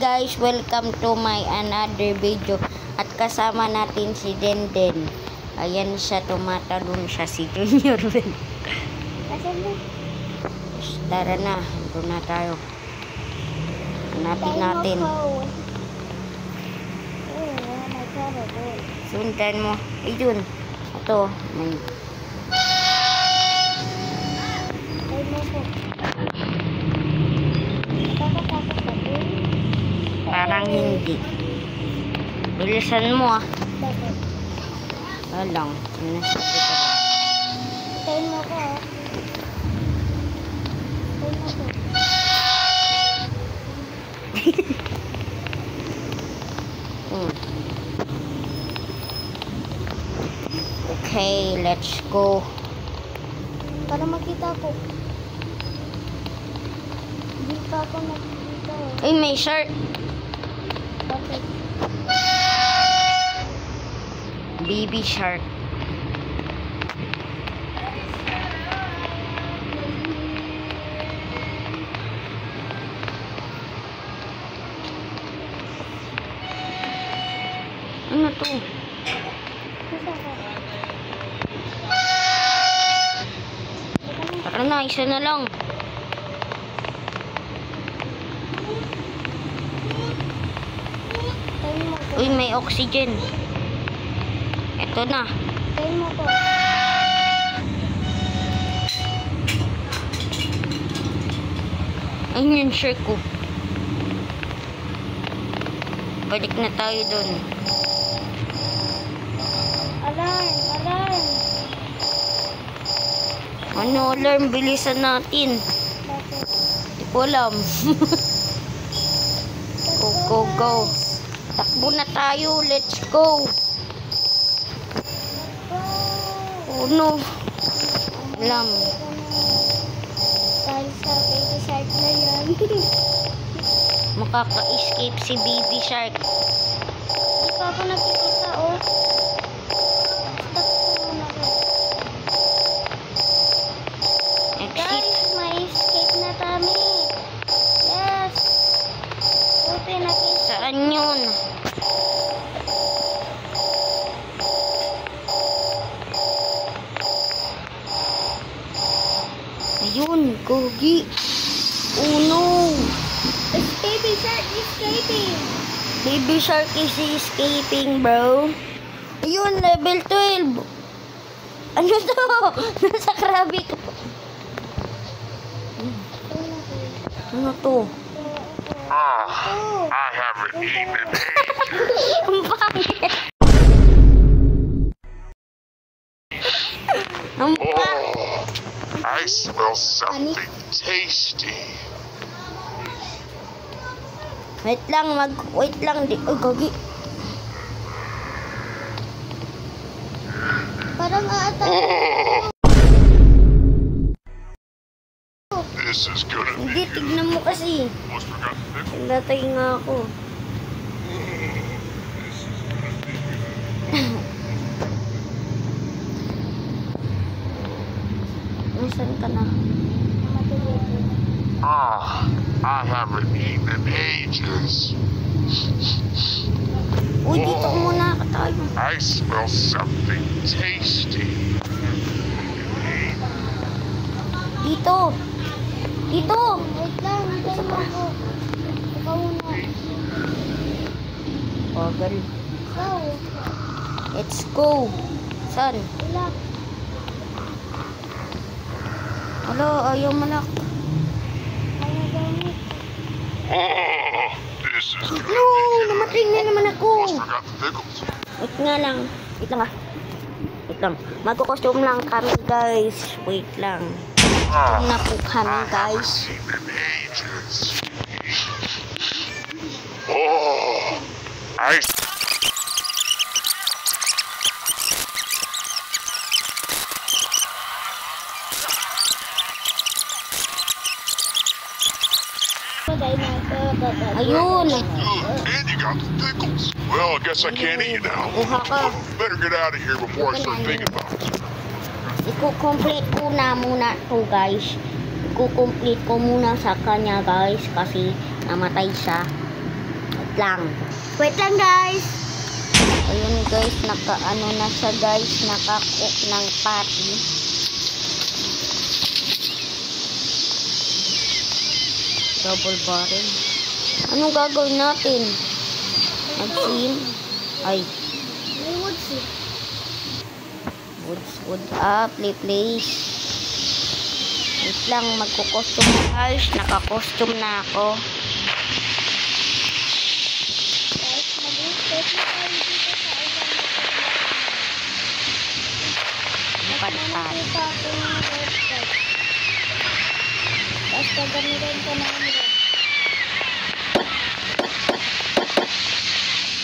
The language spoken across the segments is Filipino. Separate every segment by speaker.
Speaker 1: guys, welcome to my another video. At kasama natin si Denden. Ayan siya, tumatalon siya si Junior. Tara na, doon na tayo. Hanapin natin. Sundan mo. Ayun. Ito. May... Parang hindi. Bilisan mo ah. Alang. Sinasabi ka.
Speaker 2: Tayo mo ko.
Speaker 1: Okay, let's go.
Speaker 2: Para makita ko. Hindi pa ako nakikita.
Speaker 1: Ay, may shark.
Speaker 2: Bakit?
Speaker 1: Baby shark. Ano to? Tara na, isa na lang. Uy, may oxygen. Ito na.
Speaker 2: Tayo mo ko.
Speaker 1: Ayun yung shark ko. Balik na tayo dun.
Speaker 2: Alarm! Alarm!
Speaker 1: Ano alarm? Bilisan natin.
Speaker 2: Bakit?
Speaker 1: Hindi ko alam. Go, go, go. Takbo na tayo. Let's go. Oh no. Alam.
Speaker 2: Dahil sa baby shark na yan.
Speaker 1: Makaka-escape si baby shark.
Speaker 2: Hindi pa ako nakikita, oh. Stuck ko muna ko.
Speaker 1: Exit.
Speaker 2: Guys, may escape na kami. Yes. Buti nakita.
Speaker 1: Saan yun? Ayun, gogi. Oh no.
Speaker 2: It's baby shark escaping.
Speaker 1: Baby shark is escaping, bro. Ayun, level 12. Ano to? Nasa krabi ko. Ano to?
Speaker 3: I haven't eaten in ages.
Speaker 1: Ang pangit. Ang pangit.
Speaker 3: I smell something tasty.
Speaker 1: Wait lang. Oh, gogi.
Speaker 2: Parang aatak.
Speaker 3: This is gonna
Speaker 1: Hindi,
Speaker 3: be
Speaker 1: tignan mo kasi.
Speaker 3: almost forgot the pickle.
Speaker 1: Natatay nga ako. Nasaan ka na?
Speaker 3: I haven't eaten in ages.
Speaker 1: Uy, dito muna tayo.
Speaker 3: I smell something tasty.
Speaker 1: Dito. Dito.
Speaker 2: Wait lang, tayo mo ko. Ikaw muna.
Speaker 1: Bagal.
Speaker 2: So,
Speaker 1: Let's go. Saan?
Speaker 2: ilak.
Speaker 1: Alo, ayaw malak.
Speaker 2: Ano gamit?
Speaker 3: This is gonna
Speaker 1: No,
Speaker 3: be
Speaker 1: namatay na naman ako.
Speaker 3: almost forgot the pickles.
Speaker 1: Wait nga lang. Wait lang ah. Wait lang. Magko-costume lang kami, guys. Wait lang. Costume na po kami, guys.
Speaker 3: Eaten in ages. I
Speaker 1: Ayun.
Speaker 3: good, and you got the pickles. Well, I guess I can't eat now.
Speaker 1: Kuha ka.
Speaker 3: Better get out of here before I start thinking about it.
Speaker 1: Iko-complete ko na muna to, guys. Iko-complete ko muna sa kanya, guys, kasi namatay siya. lang.
Speaker 2: Wait lang guys.
Speaker 1: Ayun guys, naka-ano na siya guys, naka-cook ng patty. Double barrel. Anong gagawin natin? Mag-sim? Ay,
Speaker 2: May wood seed.
Speaker 1: wood up, place. Wait lang, magko-costume guys. Naka-costume na ako.
Speaker 2: Guys, mag-start na tayo dito sa isang
Speaker 1: Patay.
Speaker 2: nakita ko ng website. Tapos gagamitin ko na ang red.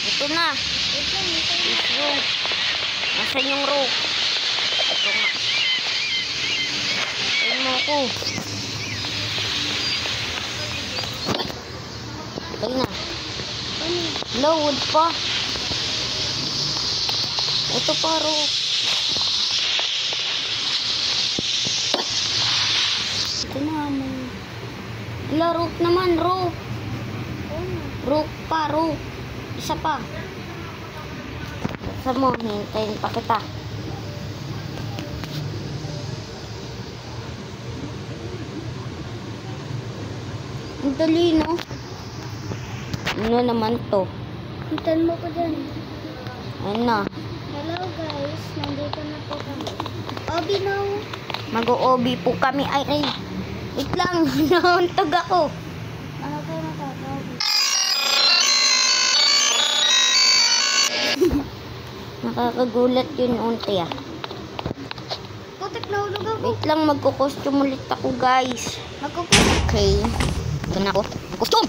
Speaker 1: Ito na.
Speaker 2: Wait lang, ito na.
Speaker 1: This row. Nasaan yung row? Ito nga. Ayun mo ako. Okay na.
Speaker 2: Ano?
Speaker 1: Low wood pa. Ito pa row. Ito naman. Wala, rope naman, rope.
Speaker 2: Ano?
Speaker 1: Rope pa, rope. Isa pa. Buksan mo, hintayin pa kita. Ang dali, no? Ano naman to?
Speaker 2: Hintan mo ko dyan.
Speaker 1: Ayun na.
Speaker 2: Hello guys, nandito na po kami. Obi no.
Speaker 1: Mag-o-obi po kami. Ay. Wait lang, nauntog ako.
Speaker 2: Ano kayo nakaka-obi?
Speaker 1: Nakakagulat yun, unti ah.
Speaker 2: Putik, nahulog ako.
Speaker 1: Wait lang, magko-costume ulit ako, guys.
Speaker 2: Magkukulit.
Speaker 1: Okay. Ito na ako. Mag-costume!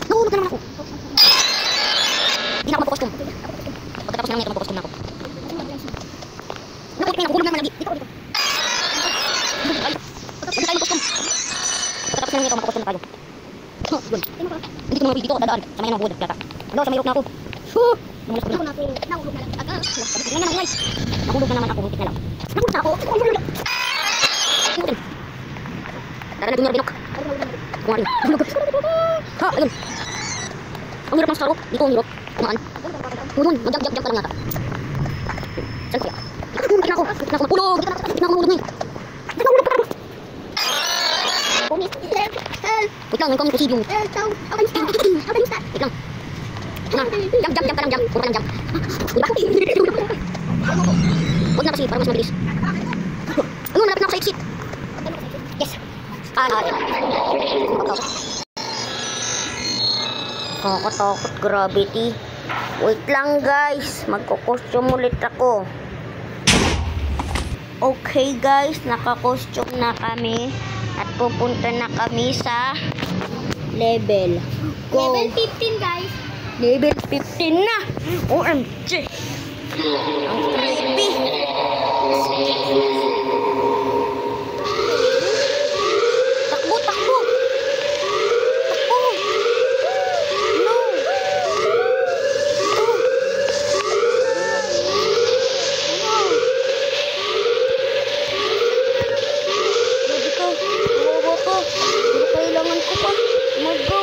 Speaker 1: Nahulog na naman ako. Hindi na ako mag-costume. Pagkatapos na lang ito, mag-costume na ako. Nahulog naman lagi. Dito. Ay. Hindi tayo mag-costume. Pagkatapos na lang ito, mag-costume na tayo. Yun. Hindi ko naman dito, dadaan. Sa may wood. Hello, sa may rope na ako. Lumulas ko na.
Speaker 2: Nahulog na lang.
Speaker 1: Nahulog na naman ako. Muntik na lang. Nahulog na ako. Dara na junior binok. Kumarin. Ha, ayun. Ang hirap ng staro. Dito ang hirap. Kumaan. Doon, mag-jump ka lang yata. Saan kaya? Hindi na ako. Hindi na ako magpulog. Hindi na ako mahulog ngayon. Hindi na ako magpulog. Wait lang, nagkaming presidium. Wait lang. Jump ka lang, jump. Puro ka lang jump. Huwag na kasi, para mas mabilis. Ayun, malapit na ako sa exit. Yes. Takot, gravity. Wait lang guys, magko-costume ulit ako. Okay guys, naka-costume na kami. At pupunta na kami sa level. Go.
Speaker 2: Level 15 guys.
Speaker 1: Level 15 na. OMG. Ang creepy. Takbo. Takbo. No. Grabe ka. Kawawa ka. Pero kailangan ko pa. Mag-go.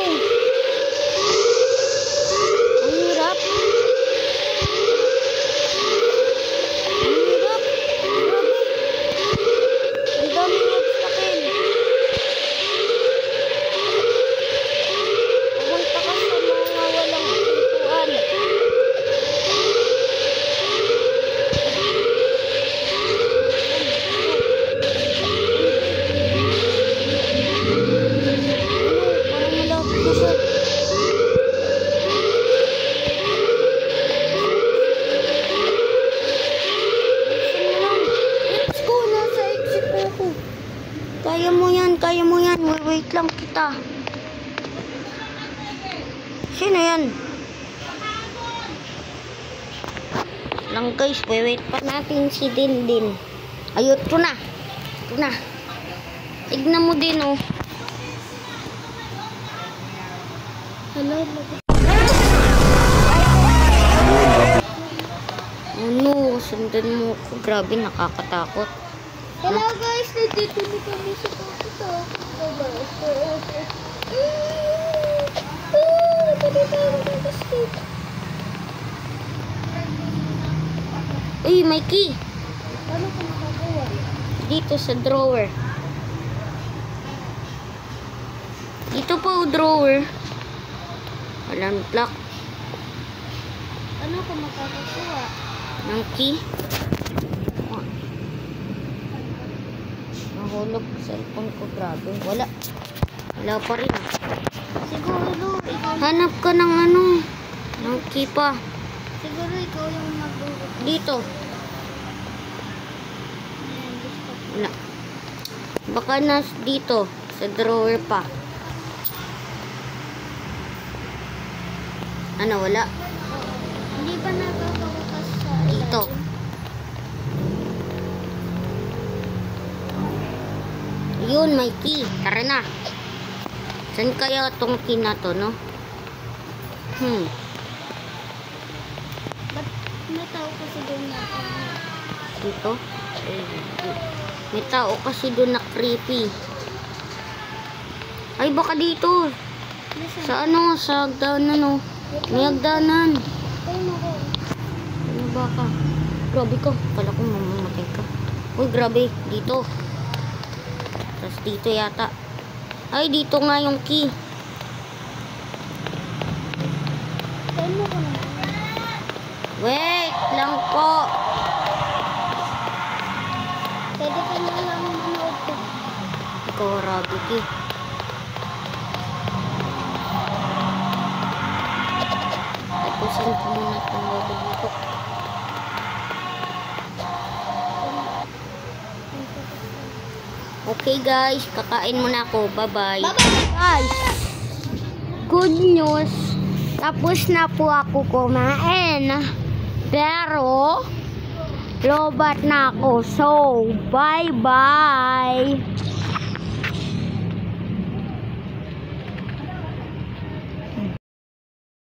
Speaker 1: Ang hirap. Grabe. Ang daming obstacle. Pumunta ka sa mga walang pintuan. Parang malapit na siya. Let's go, nasa exit na ako. Kaya mo yan. Wait lang kita. Sino yan? Lang guys, wait pa natin si Dindin. Ayun, ito na. Tignan mo din oh.
Speaker 2: Hello.
Speaker 1: Ano, sundan mo ko. Grabe, nakakatakot.
Speaker 2: Hello guys, nandito na kami sa pupunta. Nandito tayo
Speaker 1: Uy, may key.
Speaker 2: Paano ko makakuha?
Speaker 1: Dito sa drawer. Dito po drawer. Walang lock.
Speaker 2: Paano ko makakakuha?
Speaker 1: Ng key. Nahulog cellphone ko. Grabe. Wala. Wala pa rin.
Speaker 2: Siguro, ikaw,
Speaker 1: Hanap ka ng ano. Ng key pa.
Speaker 2: siguro ikaw yung magbubukas.
Speaker 1: Dito.
Speaker 2: Ayan, gusto ko.
Speaker 1: Wala. Baka nas dito. Sa drawer pa. Ano, wala.
Speaker 2: Hindi pa nakakabukas sa
Speaker 1: Dito.
Speaker 2: ilalim.
Speaker 1: Yun, may key. Tara na. Saan kaya tong key na to, no?
Speaker 2: Ba't may tao kasi doon na
Speaker 1: Dito. May tao kasi doon na creepy. Ay, baka dito. Sa ano? Sa hagdanan, no? May hagdanan.
Speaker 2: Tayo mo ko.
Speaker 1: Ano ba ka? Grabe ka. Kala ko mamamatay ka. Uy, grabe. Dito. Tapos dito yata. Ay, dito nga yung key.
Speaker 2: Tayo mo ko naman.
Speaker 1: Wait lang po.
Speaker 2: Pwede ka na lang manood ko.
Speaker 1: Ikaw, grabe key. Tapusin ko muna itong logo dito. Okay guys, kakain muna ako. Bye-bye. Guys, good news. Tapos na po ako kumain. Pero, lobat na ako. So, bye-bye.